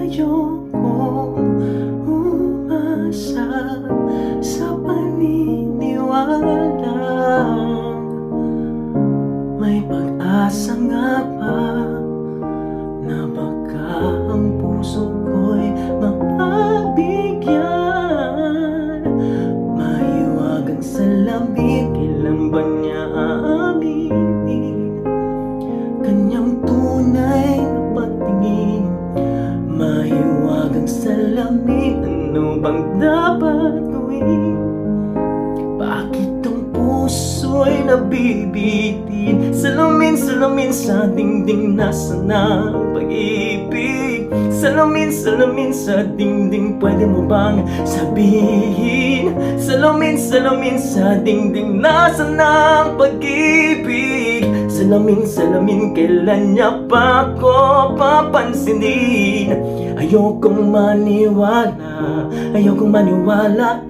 ayokong umasa sa paniniwalang may pag-asa nga ba na baka ang puso ko'y mapabigyan. Mahiwagang salamin, kailan ba niya aaminin kanyang tunay na patingin? Mahiwagang salamin, ano bang dapat gawin? Bakit ang puso'y nabibitin? Salamin, salamin sa dingding, nasaan ang pag-ibig? Salamin, salamin sa dingding, pwede mo bang sabihin? Salamin, salamin sa dingding, nasaan ang pag-ibig? Salamin, salamin, kailan niya pa ako papansinin? Ayokong maniwala, ayokong maniwala